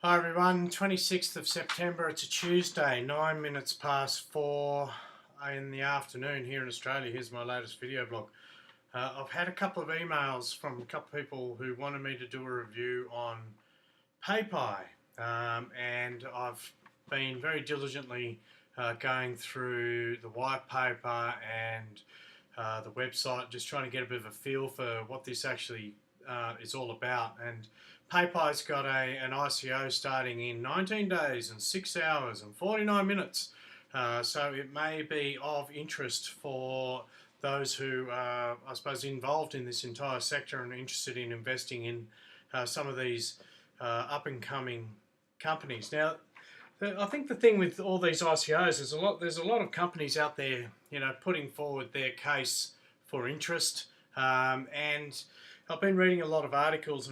Hi everyone, 26th of September, it's a Tuesday, 9 minutes past 4 in the afternoon here in Australia. Here's my latest video blog. I've had a couple of emails from a couple of people who wanted me to do a review on PayPie, and I've been very diligently going through the white paper and the website, just trying to get a bit of a feel for what this actually is all about. And PayPie's got an ICO starting in 19 days and 6 hours and 49 minutes. So it may be of interest for those who are, I suppose, involved in this entire sector and interested in investing in some of these up-and-coming companies. Now, I think the thing with all these ICOs is there's a lot of companies out there, putting forward their case for interest, and I've been reading a lot of articles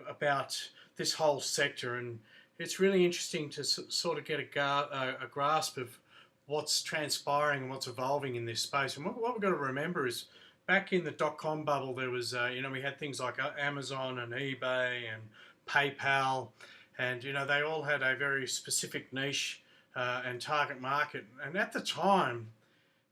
about this whole sector, and it's really interesting to sort of get a grasp of what's transpiring and what's evolving in this space. And what we've got to remember is back in the dot-com bubble, there was, we had things like Amazon and eBay and PayPal, and they all had a very specific niche and target market. And at the time,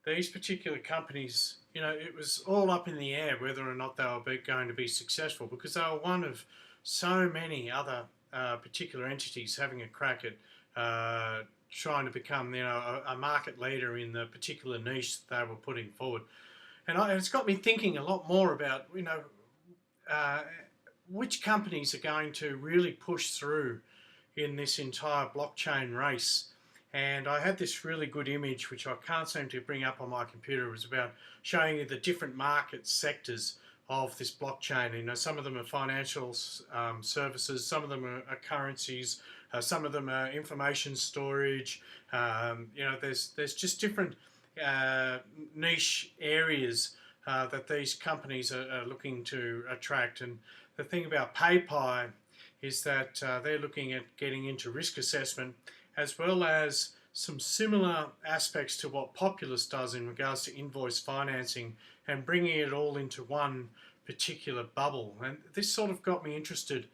these particular companies, it was all up in the air whether or not they were going to be successful, because they were one of so many other particular entities having a crack at trying to become, a market leader in the particular niche that they were putting forward. And it's got me thinking a lot more about, which companies are going to really push through in this entire blockchain race. And I had this really good image, which I can't seem to bring up on my computer. It was about showing you the different market sectors of this blockchain. Some of them are financial services, some of them are currencies, some of them are information storage. There's just different niche areas that these companies are looking to attract. And the thing about PayPie is that they're looking at getting into risk assessment, as well as some similar aspects to what Populous does in regards to invoice financing, and bringing it all into one particular bubble. And this sort of got me interested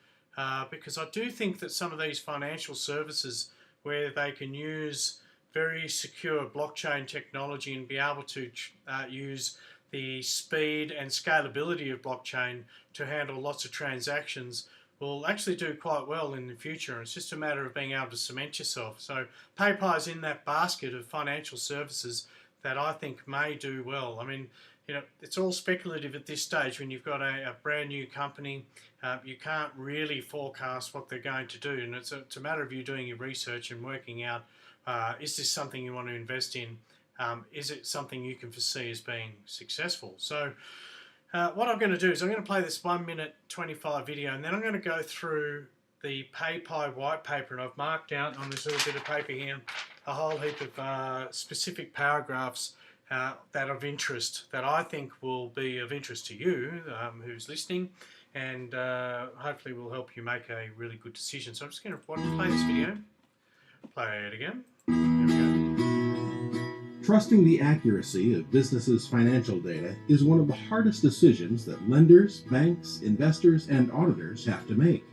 because I do think that some of these financial services, where they can use very secure blockchain technology and be able to use the speed and scalability of blockchain to handle lots of transactions, will actually do quite well in the future. It's just a matter of being able to cement yourself. So PayPie's in that basket of financial services that I think may do well. I mean, it's all speculative at this stage. When you've got a brand new company, you can't really forecast what they're going to do, and it's a matter of you doing your research and working out, is this something you want to invest in? Is it something you can foresee as being successful? So what I'm going to do is I'm going to play this 1 minute 25 video, and then I'm going to go through the PayPie white paper, and I've marked out on this little bit of paper here a whole heap of specific paragraphs that of interest, that I think will be of interest to you who's listening, and hopefully will help you make a really good decision. So I'm just going to play this video, play it again. There we go. Trusting the accuracy of businesses' financial data is one of the hardest decisions that lenders, banks, investors, and auditors have to make.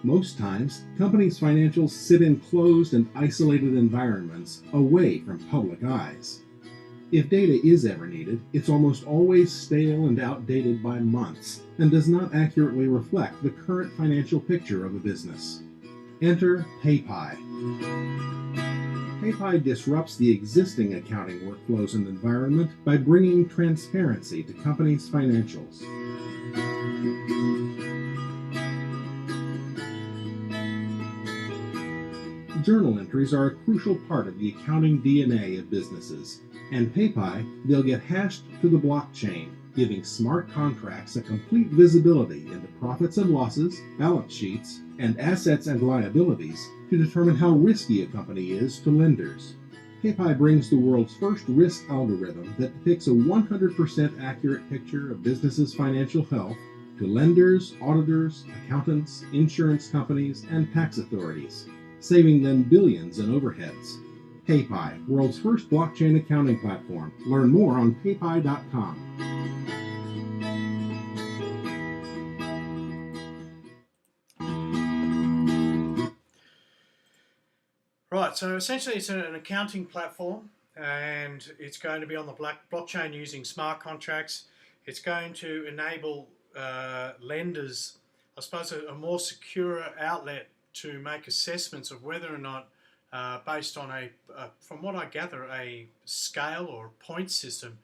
Most times, companies' financials sit in closed and isolated environments away from public eyes. If data is ever needed, it's almost always stale and outdated by months, and does not accurately reflect the current financial picture of a business. Enter PayPie. PayPie disrupts the existing accounting workflows and environment by bringing transparency to companies' financials. Journal entries are a crucial part of the accounting DNA of businesses. And PayPie, they'll get hashed to the blockchain, giving smart contracts a complete visibility into profits and losses, balance sheets, and assets and liabilities to determine how risky a company is to lenders. PayPie brings the world's first risk algorithm that depicts a 100% accurate picture of businesses' financial health to lenders, auditors, accountants, insurance companies, and tax authorities, saving them billions in overheads. PayPie, world's first blockchain accounting platform. Learn more on paypie.com. Right, so essentially it's an accounting platform, and it's going to be on the blockchain using smart contracts. It's going to enable lenders, I suppose, a more secure outlet to make assessments of whether or not, based on from what I gather, a scale or a point system,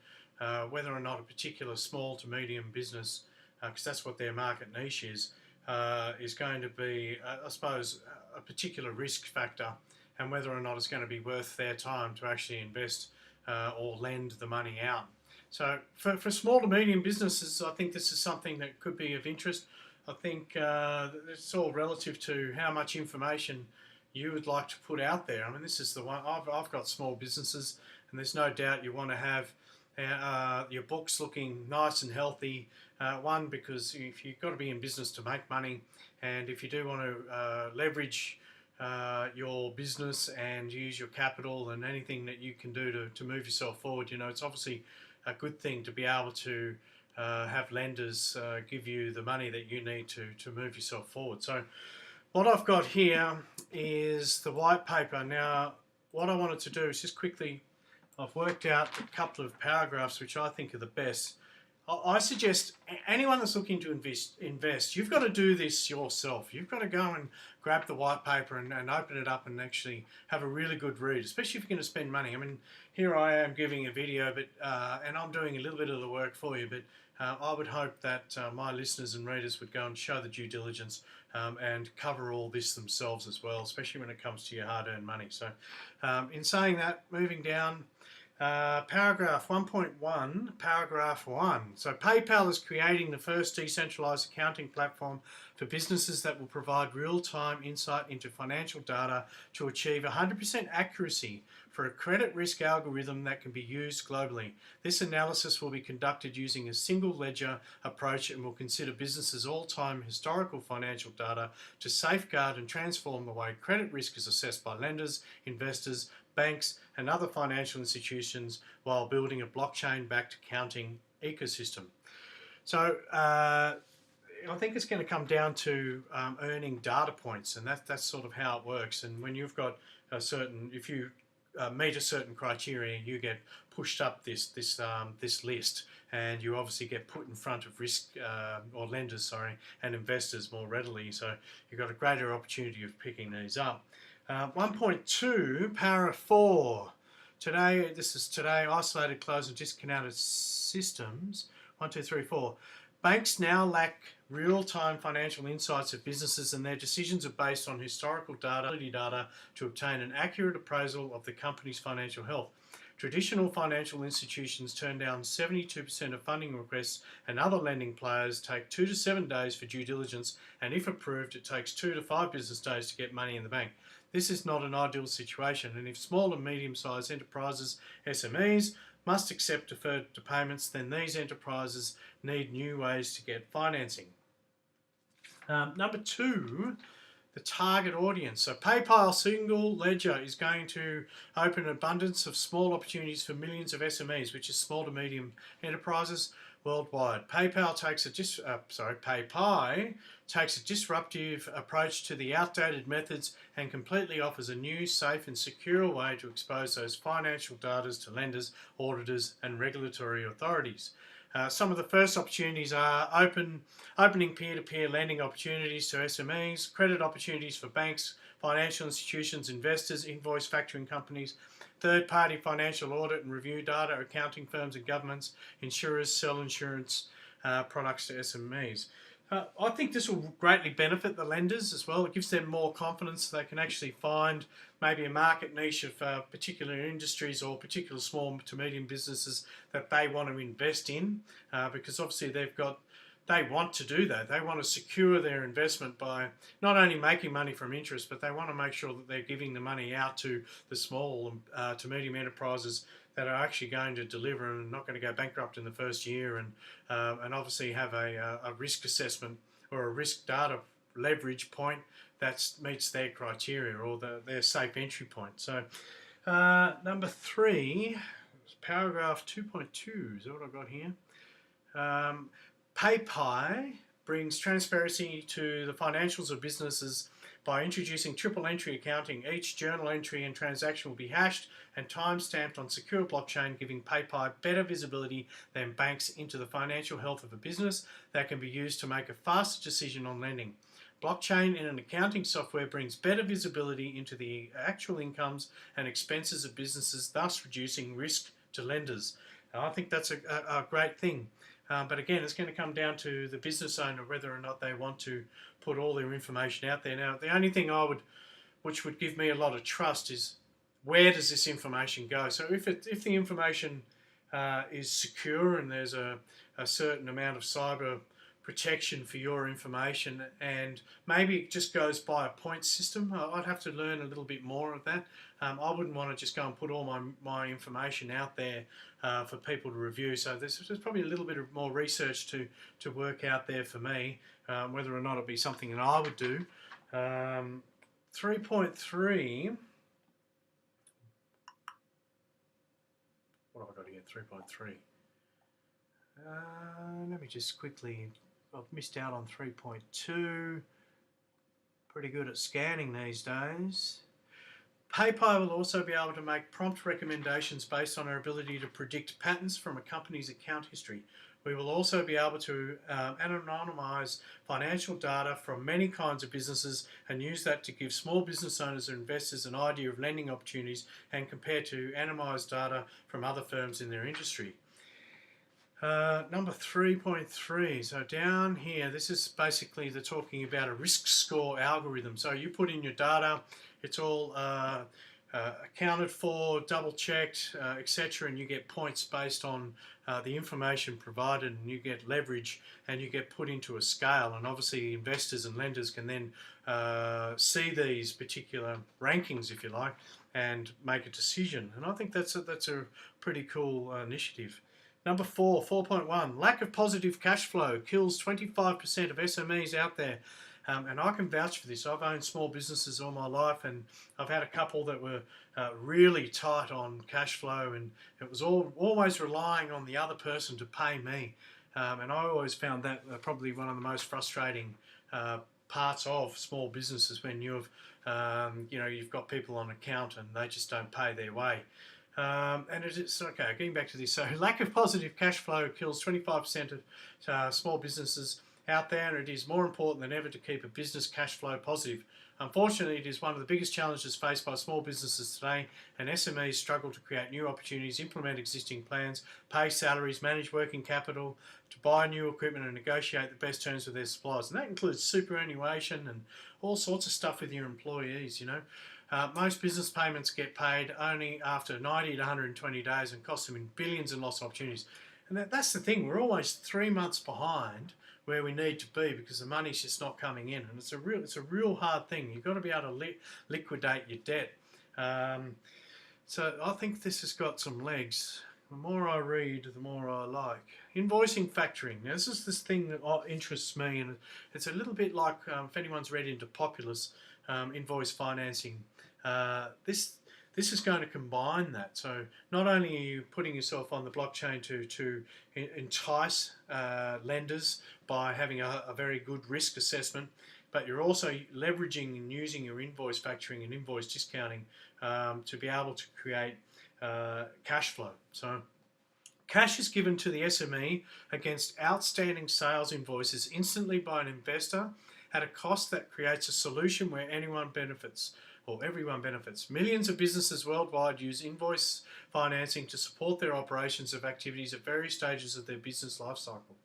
whether or not a particular small to medium business, because that's what their market niche is going to be, I suppose, a particular risk factor, and whether or not it's going to be worth their time to actually invest or lend the money out. So for small to medium businesses, I think this is something that could be of interest. I think it's all relative to how much information you would like to put out there. I mean, this is the one, I've got small businesses, and there's no doubt you want to have your books looking nice and healthy. One, because if you've got to be in business to make money, and if you do want to leverage your business and use your capital and anything that you can do to move yourself forward, you know, it's obviously a good thing to be able to have lenders give you the money that you need to move yourself forward. So what I've got here is the white paper. Now, what I wanted to do is just quickly, I've worked out a couple of paragraphs which I think are the best. I suggest anyone that's looking to invest, you've got to do this yourself. You've got to go and grab the white paper and open it up and actually have a really good read, especially if you're going to spend money. I mean, here I am giving a video, but and I'm doing a little bit of the work for you, but I would hope that my listeners and readers would go and show the due diligence and cover all this themselves as well, especially when it comes to your hard-earned money. So in saying that, moving down, paragraph 1.1, paragraph 1. So PayPal is creating the first decentralized accounting platform for businesses that will provide real-time insight into financial data to achieve 100% accuracy for a credit risk algorithm that can be used globally. This analysis will be conducted using a single ledger approach and will consider businesses' all-time historical financial data to safeguard and transform the way credit risk is assessed by lenders, investors, banks and other financial institutions while building a blockchain-backed accounting ecosystem. So I think it's going to come down to earning data points, and that's sort of how it works. And when you've got a certain, if you meet a certain criteria, you get pushed up this list, and you obviously get put in front of risk or lenders, sorry, and investors more readily. So you've got a greater opportunity of picking these up. 1.2, para 4. This is today, isolated, closed and disconnected systems. 1, 2, 3, 4. Banks now lack real-time financial insights of businesses, and their decisions are based on historical data to obtain an accurate appraisal of the company's financial health. Traditional financial institutions turn down 72% of funding requests, and other lending players take 2 to 7 days for due diligence, and if approved, it takes 2 to 5 business days to get money in the bank. This is not an ideal situation, and if small and medium-sized enterprises, SMEs, must accept deferred payments, then these enterprises need new ways to get financing. Number 2, the target audience. So PayPal single ledger is going to open an abundance of small opportunities for millions of SMEs, which is small to medium enterprises worldwide. PayPie takes a disruptive approach to the outdated methods and completely offers a new, safe and secure way to expose those financial data to lenders, auditors and regulatory authorities. Some of the first opportunities are opening peer-to-peer lending opportunities to SMEs, credit opportunities for banks, financial institutions, investors, invoice factoring companies, third-party financial audit and review data, accounting firms and governments, insurers sell insurance products to SMEs. I think this will greatly benefit the lenders as well. It gives them more confidence. They can actually find maybe a market niche of particular industries or particular small to medium businesses that they want to invest in, because obviously they want to do that. They want to secure their investment by not only making money from interest, but they want to make sure that they're giving the money out to the small to medium enterprises that are actually going to deliver and not going to go bankrupt in the first year, and obviously have a risk assessment or a risk data leverage point that meets their criteria or their safe entry point. So number 3, paragraph 2.2, is that what I've got here? PayPie brings transparency to the financials of businesses By introducing triple entry accounting, each journal entry and transaction will be hashed and time-stamped on secure blockchain, giving PayPie better visibility than banks into the financial health of a business that can be used to make a faster decision on lending. Blockchain in an accounting software brings better visibility into the actual incomes and expenses of businesses, thus reducing risk to lenders. And I think that's a great thing. But again, it's going to come down to the business owner whether or not they want to put all their information out there. Now, the only thing which would give me a lot of trust is where does this information go? So if the information is secure and there's a certain amount of cyber protection for your information, and maybe it just goes by a point system. I'd have to learn a little bit more of that. I wouldn't want to just go and put all my information out there for people to review. So there's probably a little bit more research to work out there for me, whether or not it'd be something that I would do. 3.3. What have I got here? 3.3. Let me just quickly, I've missed out on 3.2. Pretty good at scanning these days. PayPie will also be able to make prompt recommendations based on our ability to predict patterns from a company's account history. We will also be able to anonymize financial data from many kinds of businesses and use that to give small business owners and investors an idea of lending opportunities and compare to anonymized data from other firms in their industry. Number 3.3, so down here, this is basically they're talking about a risk score algorithm. So you put in your data, it's all accounted for, double checked, etc., and you get points based on the information provided, and you get leverage and you get put into a scale, and obviously investors and lenders can then see these particular rankings, if you like, and make a decision. And I think that's a pretty cool initiative. Number 4, 4.1, lack of positive cash flow kills 25% of SMEs out there. And I can vouch for this. I've owned small businesses all my life, and I've had a couple that were really tight on cash flow, and it was always relying on the other person to pay me. And I always found that probably one of the most frustrating parts of small businesses, when you've got people on account and they just don't pay their way. And it's okay, getting back to this. So lack of positive cash flow kills 25% of small businesses out there, and it is more important than ever to keep a business cash flow positive. Unfortunately, it is one of the biggest challenges faced by small businesses today, and SMEs struggle to create new opportunities, implement existing plans, pay salaries, manage working capital, to buy new equipment and negotiate the best terms with their suppliers. And that includes superannuation and all sorts of stuff with your employees, you know. Most business payments get paid only after 90 to 120 days and cost them in billions in lost opportunities. And that's the thing, we're always 3 months behind where we need to be because the money's just not coming in, and it's a real hard thing. You've got to be able to liquidate your debt. So I think this has got some legs. The more I read, the more I like. Invoicing factoring. Now this is this thing that interests me, and it's a little bit like if anyone's read into Populous, invoice financing. This is going to combine that. So not only are you putting yourself on the blockchain to entice lenders by having a very good risk assessment, but you're also leveraging and using your invoice factoring and invoice discounting to be able to create cash flow. So cash is given to the SME against outstanding sales invoices instantly by an investor at a cost that creates a solution where anyone benefits, or everyone benefits. Millions of businesses worldwide use invoice financing to support their operations of activities at various stages of their business life cycle.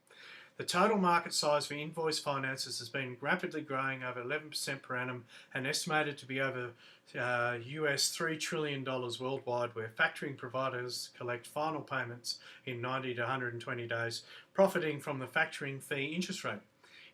The total market size for invoice finances has been rapidly growing, over 11% per annum, and estimated to be over US $3 trillion worldwide, where factoring providers collect final payments in 90 to 120 days, profiting from the factoring fee interest rate.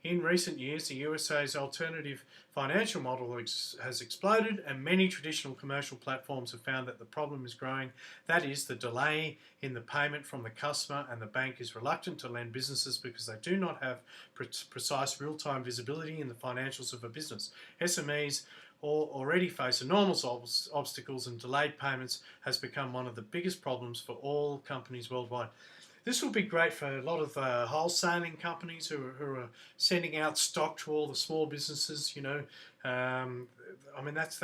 In recent years, the USA's alternative financial model has exploded, and many traditional commercial platforms have found that the problem is growing. That is, the delay in the payment from the customer, and the bank is reluctant to lend businesses because they do not have precise real-time visibility in the financials of a business. SMEs already face enormous obstacles, and delayed payments has become one of the biggest problems for all companies worldwide. this will be great for a lot of wholesaling companies who are sending out stock to all the small businesses. I mean that's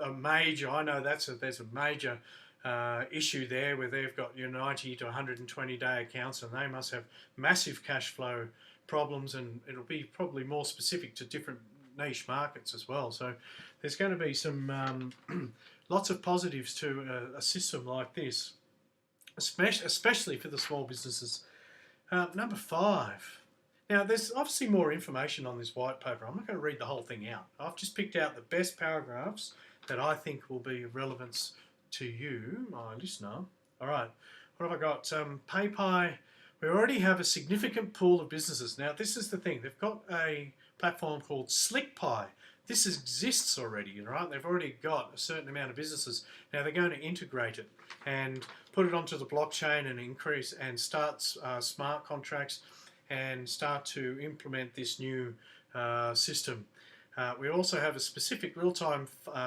a major. I know there's a major issue there where they've got 90 to 120 day accounts, and they must have massive cash flow problems, and it'll be probably more specific to different niche markets as well. So there's going to be some lots of positives to a system like this, especially for the small businesses. Number 5. Now, there's obviously more information on this white paper. I'm not going to read the whole thing out. I've just picked out the best paragraphs that I think will be of relevance to you, my listener. All right, what have I got? PayPie. We already have a significant pool of businesses. Now, this is the thing. They've got a platform called SlickPie. This exists already, right? They've already got a certain amount of businesses. Now they're going to integrate it and put it onto the blockchain and increase and start smart contracts and start to implement this new system. We also have a specific real-time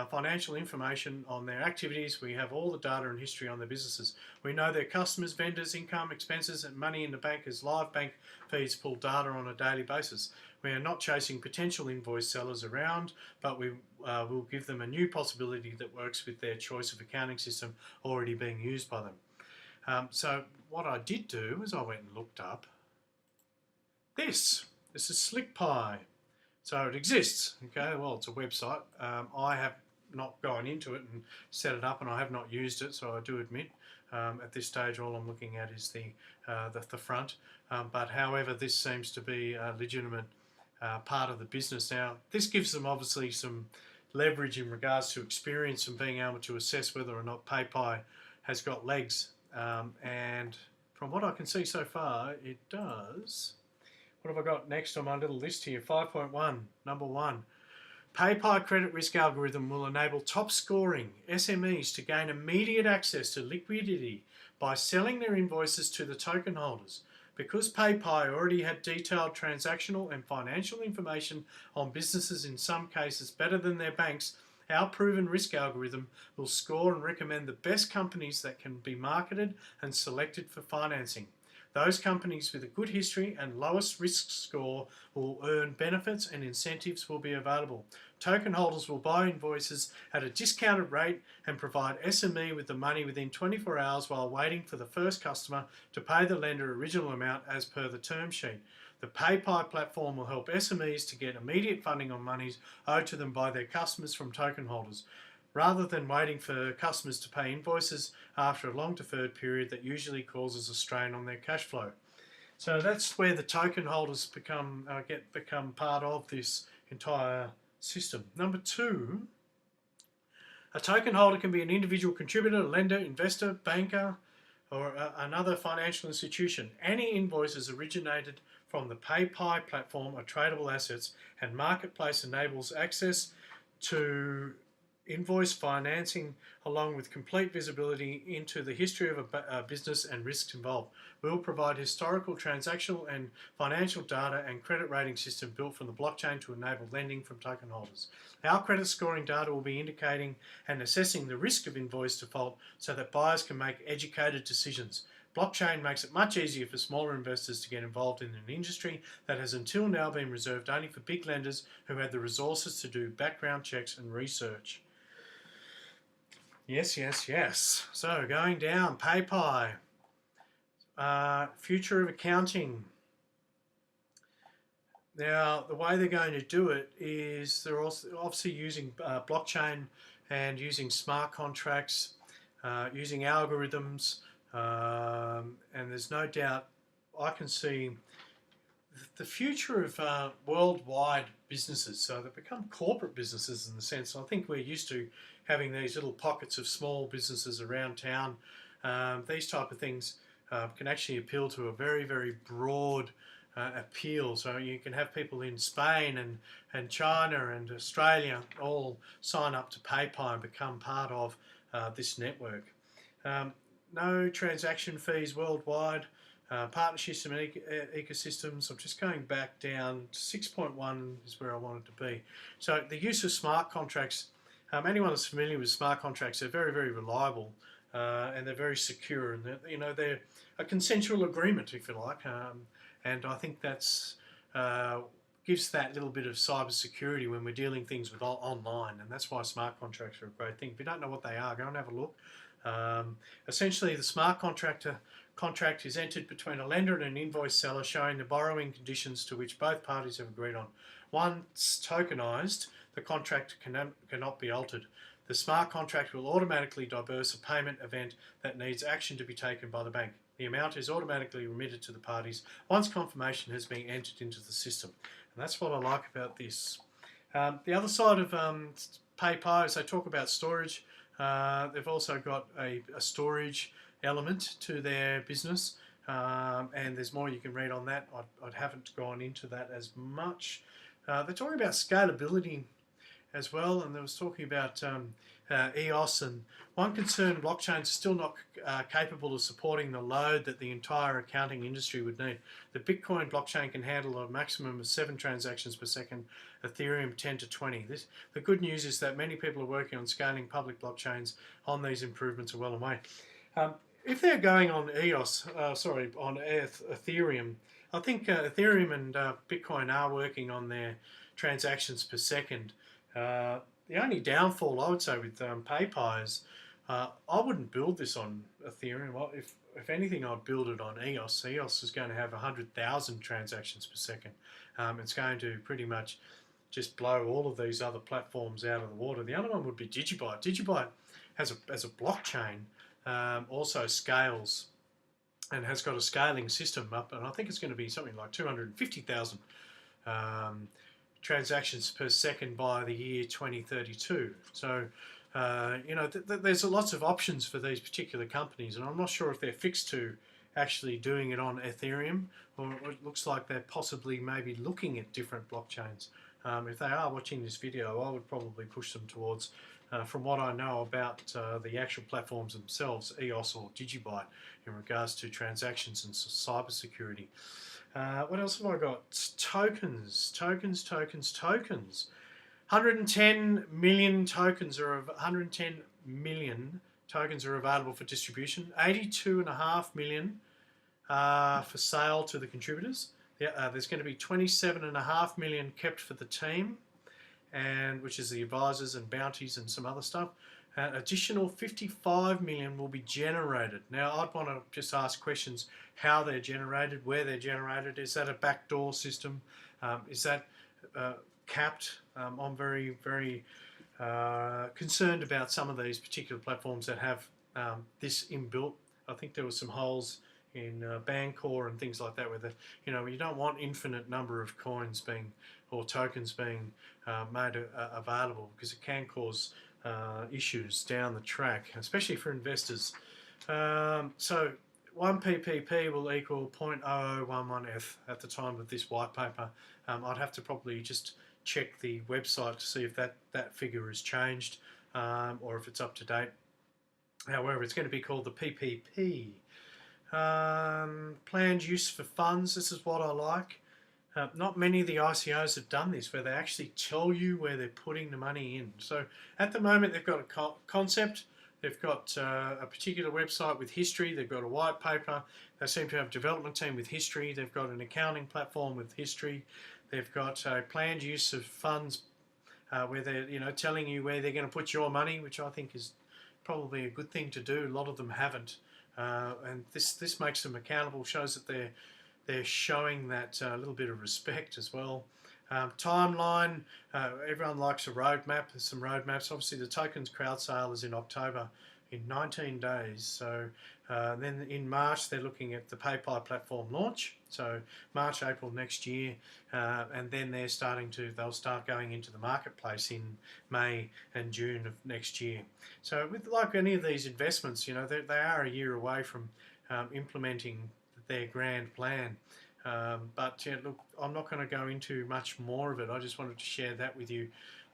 financial information on their activities. We have all the data and history on their businesses. We know their customers, vendors, income, expenses, and money in the bank as live bank feeds pull data on a daily basis. We are not chasing potential invoice sellers around, but we will give them a new possibility that works with their choice of accounting system already being used by them. So what I did do is I went and looked up this. This is SlickPie. So it exists, okay, well it's a website. I have not gone into it and set it up, and I have not used it, so I do admit at this stage all I'm looking at is the front. But however, this seems to be a legitimate part of the business. Now this gives them obviously some leverage in regards to experience and being able to assess whether or not PayPie has got legs. And from what I can see so far, it does. What have I got next on my little list here? 5.1, number 1. PayPie credit risk algorithm will enable top scoring SMEs to gain immediate access to liquidity by selling their invoices to the token holders. Because PayPie already had detailed transactional and financial information on businesses, in some cases better than their banks, our proven risk algorithm will score and recommend the best companies that can be marketed and selected for financing. Those companies with a good history and lowest risk score will earn benefits, and incentives will be available. Token holders will buy invoices at a discounted rate and provide SME with the money within 24 hours while waiting for the first customer to pay the lender original amount as per the term sheet. The PayPie platform will help SMEs to get immediate funding on monies owed to them by their customers from token holders, rather than waiting for customers to pay invoices after a long deferred period that usually causes a strain on their cash flow. So that's where the token holders become part of this entire system. Number 2, a token holder can be an individual contributor, lender, investor, banker, or another financial institution. Any invoices originated from the PayPie platform are tradable assets, and Marketplace enables access to invoice financing along with complete visibility into the history of a business and risks involved. We will provide historical, transactional and financial data and credit rating system built from the blockchain to enable lending from token holders. Our credit scoring data will be indicating and assessing the risk of invoice default so that buyers can make educated decisions. Blockchain makes it much easier for smaller investors to get involved in an industry that has until now been reserved only for big lenders who had the resources to do background checks and research. Yes, yes, yes. So going down, PayPie, future of accounting. Now, the way they're going to do it is they're also obviously using blockchain and using smart contracts, using algorithms, and there's no doubt I can see the future of worldwide businesses. So they become corporate businesses in the sense, I think we're used to having these little pockets of small businesses around town. These type of things can actually appeal to a very, very broad appeal. So you can have people in Spain and China and Australia all sign up to PayPie and become part of this network. No transaction fees worldwide. Partnerships and ecosystems. I'm just going back down to 6.1 is where I wanted to be. So the use of smart contracts. Anyone that's familiar with smart contracts, they're very, very reliable and they're very secure. And they're a consensual agreement, if you like, and I think that's gives that little bit of cyber security when we're dealing things with online, and that's why smart contracts are a great thing. If you don't know what they are, go and have a look. Essentially, the smart contract is entered between a lender and an invoice seller, showing the borrowing conditions to which both parties have agreed on. Once tokenized, the contract cannot be altered. The smart contract will automatically disburse a payment event that needs action to be taken by the bank. The amount is automatically remitted to the parties once confirmation has been entered into the system. And that's what I like about this. The other side of PayPie is they talk about storage. They've also got a storage element to their business, and there's more you can read on that. I haven't gone into that as much. They're talking about scalability as well, and they was talking about EOS, and one concern, blockchains are still not capable of supporting the load that the entire accounting industry would need. The Bitcoin blockchain can handle a maximum of 7 transactions per second, Ethereum 10 to 20. The good news is that many people are working on scaling public blockchains on these improvements are well away. If they're going on EOS, on Ethereum, I think Ethereum and Bitcoin are working on their transactions per second. The only downfall I would say with PayPie is I wouldn't build this on Ethereum. If anything, I'd build it on EOS. EOS is going to have 100,000 transactions per second. It's going to pretty much just blow all of these other platforms out of the water. The other one would be DigiByte. DigiByte as a blockchain also scales and has got a scaling system up, and I think it's going to be something like 250,000 transactions per second by the year 2032. So, there's lots of options for these particular companies, and I'm not sure if they're fixed to actually doing it on Ethereum, or it looks like they're possibly maybe looking at different blockchains. If they are watching this video, I would probably push them towards, from what I know about the actual platforms themselves, EOS or DigiByte, in regards to transactions and cybersecurity. What else have I got? Tokens. 110 million tokens are available for distribution. 82.5 million for sale to the contributors. There's going to be 27.5 million kept for the team, and which is the advisors and bounties and some other stuff. Additional 55 million will be generated. Now, I'd want to just ask questions: how they're generated, where they're generated. Is that a backdoor system? Is that capped? I'm very, very concerned about some of these particular platforms that have this inbuilt. I think there were some holes in Bancor and things like that, where you don't want infinite number of coins or tokens being made available, because it can cause issues down the track, especially for investors. So 1 PPP will equal 0.0011F at the time of this white paper. I'd have to probably just check the website to see if that figure has changed, or if it's up to date. However, it's going to be called the PPP. Planned use for funds. This is what I like. Not many of the ICOs have done this, where they actually tell you where they're putting the money in. So at the moment, they've got a concept, they've got a particular website with history, they've got a white paper, they seem to have a development team with history, they've got an accounting platform with history, they've got a planned use of funds where they're telling you where they're going to put your money, which I think is probably a good thing to do. A lot of them haven't, and this makes them accountable, shows that they're showing that little bit of respect as well. Timeline, everyone likes a roadmap. There's some roadmaps. Obviously, the tokens crowd sale is in October, in 19 days. So then in March, they're looking at the PayPie platform launch. So March, April next year, and then they'll start going into the marketplace in May and June of next year. So with like any of these investments, they are a year away from implementing their grand plan. But yeah, look, I'm not going to go into much more of it. I just wanted to share that with you.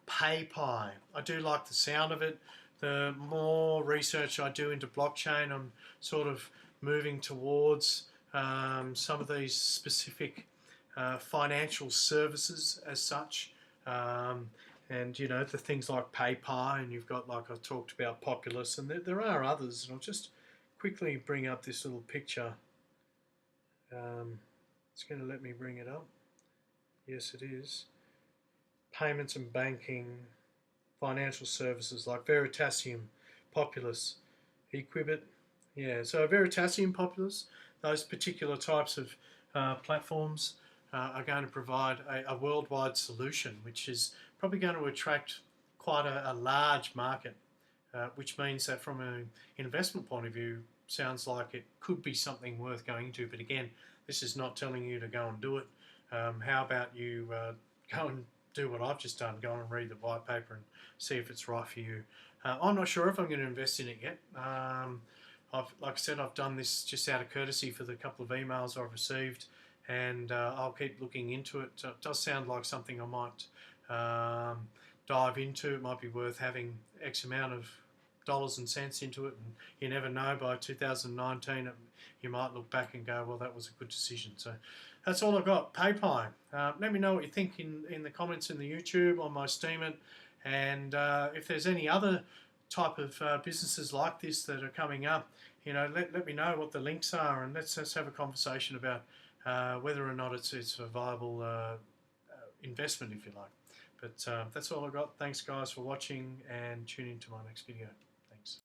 PayPie, I do like the sound of it. The more research I do into blockchain, I'm sort of moving towards some of these specific financial services as such. And the things like PayPie, and you've got, like I talked about, Populous, and there are others. And I'll just quickly bring up this little picture It's going to let me bring it up. Yes, it is. Payments and banking, financial services like Veritasium, Populus, Equibit. Yeah, so Veritasium, Populus, those particular types of platforms are going to provide a worldwide solution, which is probably going to attract quite a large market, which means that from an investment point of view, sounds like it could be something worth going into. But again, this is not telling you to go and do it. How about you go and do what I've just done, go and read the white paper and see if it's right for you. I'm not sure if I'm going to invest in it yet. Like I said, I've done this just out of courtesy for the couple of emails I've received, and I'll keep looking into it. It does sound like something I might dive into. It might be worth having X amount of dollars and cents into it, and you never know, by 2019 you might look back and go, well, that was a good decision. So that's all I've got. PayPie. Let me know what you think in the comments in the YouTube on my Steem, and if there's any other type of businesses like this that are coming up, you know, let me know what the links are, and let's have a conversation about whether or not it's a viable investment, if you like. But that's all I've got. Thanks guys for watching, and tune in to my next video.